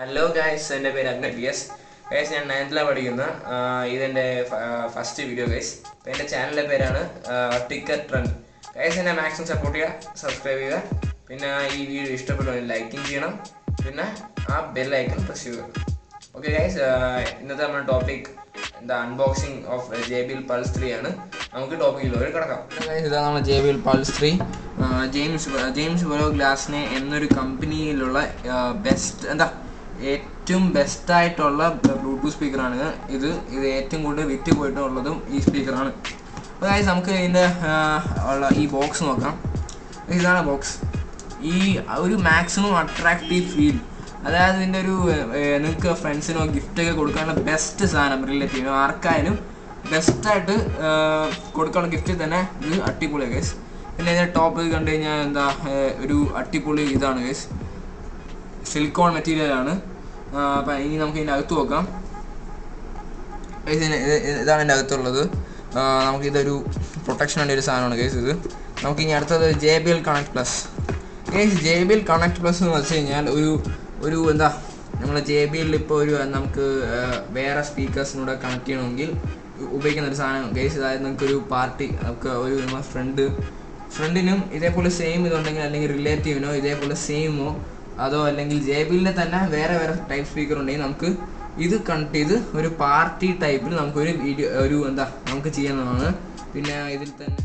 Hello guys, എൻ്റെ പേര് അഗ്നസ്. Guys ഞാൻ 9th പഠിക്കുന്ന ഇതെൻ്റെ ഫസ്റ്റ് വീഡിയോ ഗൈസ്. എൻ്റെ ചാനലിൻ്റെ പേരാണ് ടിക്കറ്റ് ട്രെൻഡ്. ഗൈസ് എന്നെ മാക്സിമം സപ്പോർട്ട് ചെയ്യുക, സബ്സ്ക്രൈബ് ചെയ്യുക, പിന്നെ ഈ വീഡിയോ ഇഷ്ടപ്പെടുമെങ്കിൽ ലൈക്കിങ് ചെയ്യണം, പിന്നെ ആ ബെൽ ഐക്കൺ പ്രസ് ചെയ്യുക. ഓക്കെ ഗൈസ്, ഇന്നത്തെ നമ്മുടെ ടോപ്പിക് എന്താ അൺബോക്സിങ് ഓഫ് JBL Pulse 3 ആണ്. നമുക്ക് ടോപ്പിക്കിലൂടെ കിടക്കാം. ഗൈസ് ഇതാണ് നമ്മുടെ JBL Pulse 3. ജെയിംസ് ബെലോ ഗ്ലാസിനെ എന്നൊരു കമ്പനിയിലുള്ള ബെസ്റ്റ് എന്താ ഏറ്റവും ബെസ്റ്റായിട്ടുള്ള ബ്ലൂടൂത്ത് സ്പീക്കറാണ് ഇത്. ഏറ്റവും കൂടുതൽ വിറ്റ് പോയിട്ടുള്ളതും ഈ സ്പീക്കറാണ്. അപ്പോൾ ഗൈസ് നമുക്ക് ഇതിൻ്റെ ഉള്ള ഈ ബോക്സ് നോക്കാം. ഇതാണ് ബോക്സ്. ഈ ഒരു മാക്സിമം അട്രാക്റ്റീവ് ഫീൽ, അതായത് ഇതിൻ്റെ ഒരു നിങ്ങൾക്ക് ഫ്രണ്ട്സിനോ ഗിഫ്റ്റൊക്കെ കൊടുക്കാനുള്ള ബെസ്റ്റ് സാധനം, റിലേറ്റീവിനോ ആർക്കായാലും ബെസ്റ്റായിട്ട് കൊടുക്കാനുള്ള ഗിഫ്റ്റ് തന്നെ ഇത് അടിപൊളിയാണ് ഗൈസ്. പിന്നെ ഇതിൻ്റെ ടോപ്പ് കണ്ടു കഴിഞ്ഞാൽ എന്താ ഒരു അടിപൊളി ഇതാണ് ഗൈസ്, സിലിക്കോൺ മെറ്റീരിയലാണ്. അപ്പം ഇനി നമുക്ക് ഇതിൻ്റെ അകത്ത് നോക്കാം. ഇതാണ് എൻ്റെ അകത്തുള്ളത്. നമുക്കിതൊരു പ്രൊട്ടക്ഷൻ വേണ്ടി ഒരു സാധനമാണ് ഗൈസ് ഇത്. നമുക്കിനി അടുത്തത് JBL Connect Plus. Guys JBL Connect Plus എന്ന് വെച്ച് കഴിഞ്ഞാൽ ഒരു എന്താ നമ്മൾ JBL ഇപ്പോൾ ഒരു നമുക്ക് വേറെ സ്പീക്കേഴ്സിനൂടെ കണക്ട് ചെയ്യണമെങ്കിൽ ഉപയോഗിക്കുന്ന ഒരു സാധനം ഗൈസ്. അതായത് നമുക്കൊരു പാർട്ടി, നമുക്ക് ഒരു നമ്മുടെ ഫ്രണ്ടിനും ഇതേപോലെ സെയിം ഇതുണ്ടെങ്കിൽ, അല്ലെങ്കിൽ റിലേറ്റീവിനോ ഇതേപോലെ സെയിമോ, അതോ അല്ലെങ്കിൽ JBLൻ്റെ തന്നെ വേറെ ടൈപ്പ് സ്പീക്കർ ഉണ്ടെങ്കിൽ നമുക്ക് ഇത് കണക്ട് ചെയ്ത് ഒരു പാർട്ടി ടൈപ്പിൽ നമുക്കൊരു വീഡിയോ നമുക്ക് ചെയ്യാവുന്നതാണ്. പിന്നെ ഇതിൽ തന്നെ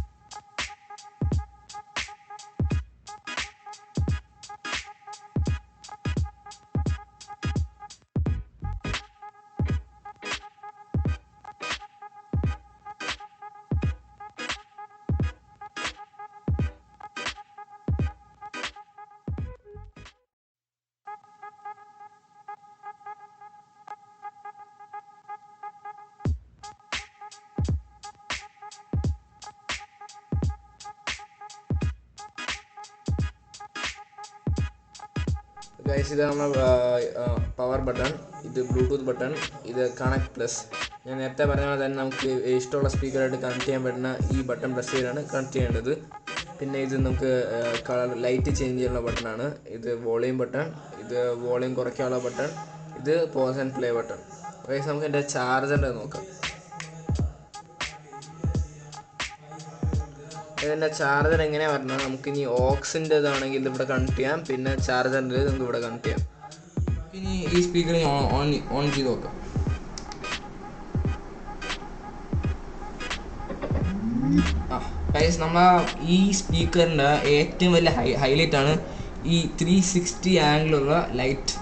ഗൈസ് ഇതാണ് നമ്മൾ പവർ ബട്ടൺ, ഇത് ബ്ലൂടൂത്ത് ബട്ടൺ, ഇത് കണക്ട് പ്ലസ്. ഞാൻ നേരത്തെ പറഞ്ഞ പോലെ തന്നെ നമുക്ക് ഇഷ്ടമുള്ള സ്പീക്കറായിട്ട് കണക്ട് ചെയ്യാൻ പറ്റുന്ന ഈ ബട്ടൺ പ്രസ് ചെയ്താണ് കണക്ട് ചെയ്യേണ്ടത്. പിന്നെ ഇത് നമുക്ക് കളർ ലൈറ്റ് ചേഞ്ച് ചെയ്യാനുള്ള ബട്ടണാണ്. ഇത് വോളിയം ബട്ടൺ, ഇത് വോളിയം കുറയ്ക്കാനുള്ള ബട്ടൺ, ഇത് pause and play button. Guys നമുക്ക് എൻ്റെ ചാർജറിൻ്റെ നോക്കാം. ഇതിൻ്റെ ചാർജർ എങ്ങനെയാണ് പറഞ്ഞാൽ നമുക്കിനി ഓക്സിൻ്റെ ഇതാണെങ്കിൽ ഇതിവിടെ കണക്ട് ചെയ്യാം, പിന്നെ ചാർജറിൻ്റെ നമുക്ക് ഇവിടെ കണക്ട് ചെയ്യാം. ഇനി ഈ സ്പീക്കർ ഓൺ ചെയ്ത് നോക്കാം. ഗൈസ് നമ്മൾ ഈ സ്പീക്കറിൻ്റെ ഏറ്റവും വലിയ ഹൈലൈറ്റ് ആണ് ഈ 360 ആംഗിളുള്ള ലൈറ്റ്.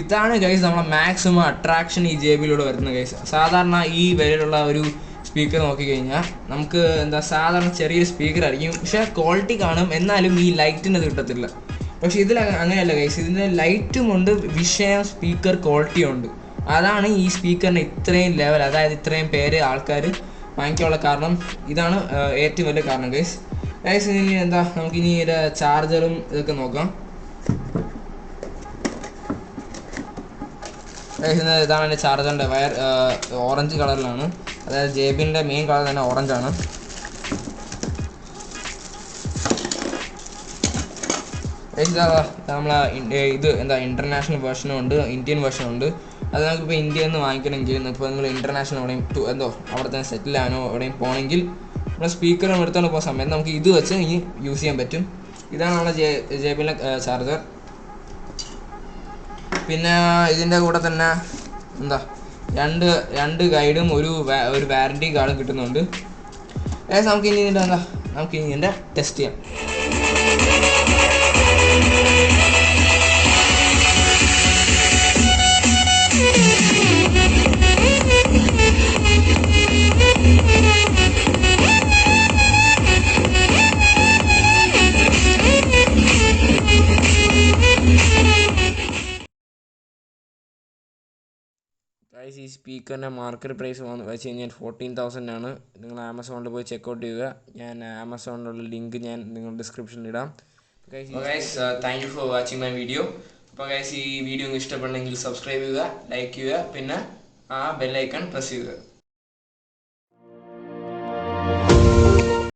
ഇതാണ് ഗൈസ് നമ്മളെ മാക്സിമം അട്രാക്ഷൻ ഈ JBLലൂടെ വരുന്നത് ഗൈസ്. സാധാരണ ഈ വിലയിലുള്ള ഒരു സ്പീക്കർ നോക്കിക്കഴിഞ്ഞാൽ നമുക്ക് സാധാരണ ചെറിയൊരു സ്പീക്കർ ആയിരിക്കും, പക്ഷേ ക്വാളിറ്റി കാണും, എന്നാലും ഈ ലൈറ്റിന് അത് കിട്ടത്തില്ല. പക്ഷേ ഇതിൽ അങ്ങനെയല്ല ഗൈസ്, ഇതിൻ്റെ ലൈറ്റും ഉണ്ട്, വിഷയം സ്പീക്കർ ക്വാളിറ്റിയും ഉണ്ട്. അതാണ് ഈ സ്പീക്കറിന് ഇത്രയും ലെവൽ, അതായത് ഇത്രയും പേര് ആൾക്കാർ വാങ്ങിക്കാനുള്ള കാരണം. ഇതാണ് ഏറ്റവും വലിയ കാരണം ഗൈസ്. ഇനി നമുക്കിനി ഇതിൻ്റെ ചാർജറും ഇതൊക്കെ നോക്കാം. ഇതാണ് എൻ്റെ ചാർജറിൻ്റെ വയർ, ഓറഞ്ച് കളറിലാണ്, അതായത് JBLൻ്റെ മെയിൻ കളർ തന്നെ ഓറഞ്ചാണ്. നമ്മളെ ഇത് ഇൻ്റർനാഷണൽ വേർഷനും ഉണ്ട്, ഇന്ത്യൻ വേർഷനും ഉണ്ട്. അത് നമുക്കിപ്പോൾ ഇന്ത്യയിൽ നിന്ന് വാങ്ങിക്കണമെങ്കിൽ, ഇപ്പോൾ നിങ്ങൾ ഇൻ്റർനാഷണൽ എവിടെയും അവിടെ തന്നെ സെറ്റിൽ ആകാനോ എവിടെയും പോകണമെങ്കിൽ നമ്മൾ സ്പീക്കർ എടുത്തോണ്ട് പോകുന്ന സമയത്ത് നമുക്ക് ഇത് വെച്ച് ഇനി യൂസ് ചെയ്യാൻ പറ്റും. ഇതാണ് നമ്മുടെ JBLൻ്റെ ചാർജർ. പിന്നെ ഇതിൻ്റെ കൂടെ തന്നെ രണ്ട് ഗൈഡും ഒരു വാറണ്ടി കാർഡും കിട്ടുന്നുണ്ട്. നമുക്കിനി ഇതിൻ്റെ ടെസ്റ്റ് ചെയ്യാം. ഈ സ്പീക്കറിൻ്റെ മാർക്കറ്റ് പ്രൈസ് വെച്ച് കഴിഞ്ഞാൽ 14,000 ആണ്. നിങ്ങൾ ആമസോണിൽ പോയി ചെക്കൗട്ട് ചെയ്യുക. ഞാൻ ആമസോണിലുള്ള ലിങ്ക് ഞാൻ നിങ്ങളുടെ ഡിസ്ക്രിപ്ഷനിൽ ഇടാം. Thank you for watching my video. അപ്പോൾ ഗൈസ് ഈ വീഡിയോ ഇഷ്ടപ്പെടണമെങ്കിൽ സബ്സ്ക്രൈബ് ചെയ്യുക, ലൈക്ക് ചെയ്യുക, പിന്നെ ആ ബെൽ ഐക്കൺ പ്രസ് ചെയ്യുക.